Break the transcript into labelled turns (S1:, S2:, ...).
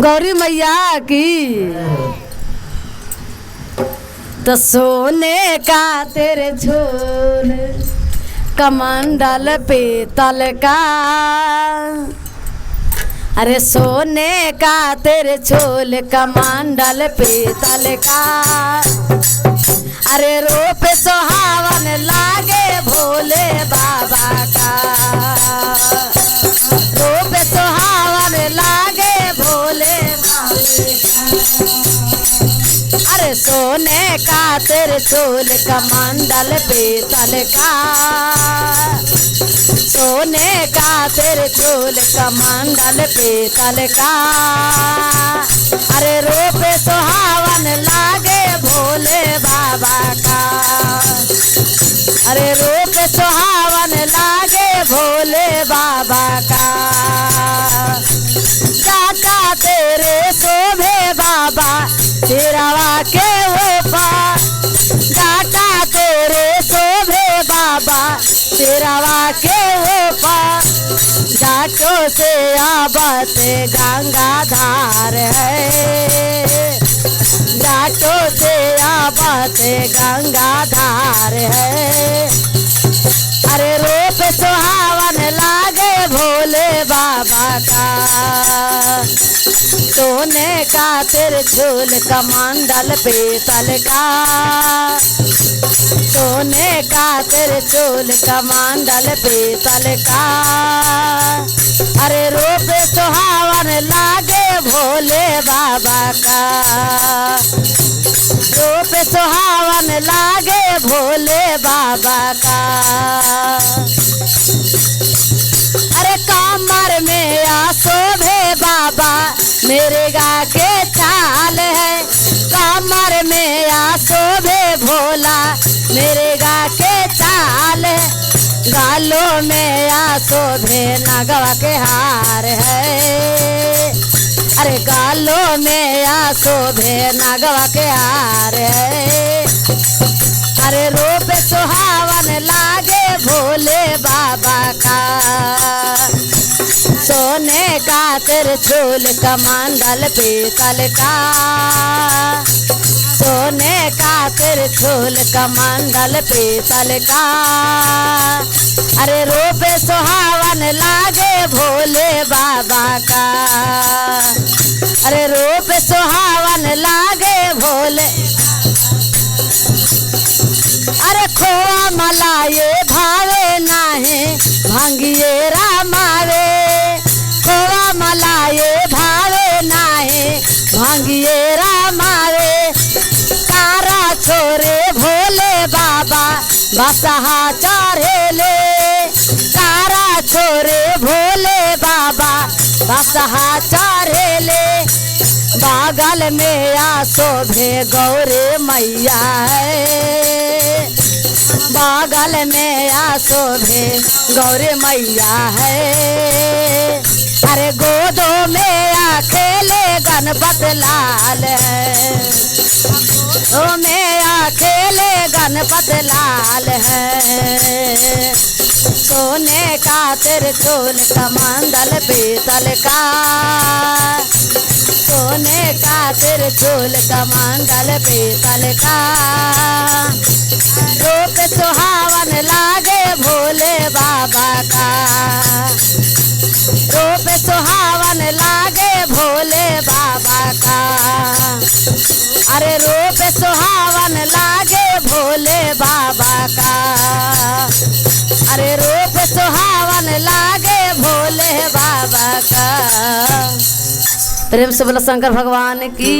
S1: गौरी मैया की। तो सोने का तेरे झोल कमंडल पीतल का, अरे सोने का तेरे झोल कमंडल पीतल का, अरे रूप सुहावन लागे भोले बाबा का, रूप सुहावन लागे भोले बाबा का। अरे सोने का तेरे झोल कमंडल पीतल का, सोने का तेरे झोल कमंडल पीतल का, अरे रूप सुहावन लागे भोले बाबा का, अरे रूप सुहावन लागे भोले बाबा का। काका तेरे शोभे बाबा सिरवा के ऊपर, काका तेरे शोभे बाबा सिरवा के ऊपर, जाटों से आबत गंगाधार है, जाटों से आबत गंगाधार है, अरे रूप सुहावन लागे भोले बाबा का। सोने का तेरे झोल कमंडल पीतल का, सोने का तेरे झोल कमंडल पीतल का, अरे रूप सुहावन लागे भोले बाबा का, रूप सुहावन लागे भोले बाबा का। अरे कमर में शोभे बाबा मेरे गा के चाल है, कमर में शोभे भोला मेरे गा के चाल है, गालों में शोभे नगवा के हार है, अरे गालों में शोभे नगवा के हार है, अरे रूप सुहावन लागे भोले बाबा का। सोने का तेरे झोल कमंडल पीतल का, सोने का तेरे झोल कमंडल पीतल का, अरे रूप सुहावन लागे भोले बाबा का, अरे रूप सुहावन लागे भोले। अरे खोआ मलाये भावे नाहे भांगिए रामावे, खोआ मलाये भावे नाहे भांगिए रामावे, कारा छोरे भोले बाबा बसहा चढ़ेले, कारा छोरे भोले बाबा बसहा चढ़ेले, बागल में शोभे गौरी मैया है, बागल में शोभे गौरी मैया है, अरे गोदों में खेले गणपत लाल है, गोदों में खेले गणपत लाल है। सोने का तेरे झोल कमंडल पीतल का, सोने का तेरे झोल कमंडल पीतल का, रूप सुहावन लागे भोले बाबा का, रूप सुहावन लागे भोले बाबा का, अरे रूप सुहावन लागे भोले बाबा का, अरे रूप सुहावन लागे भोले बाबा का। प्रेम से बोला शंकर भगवान की।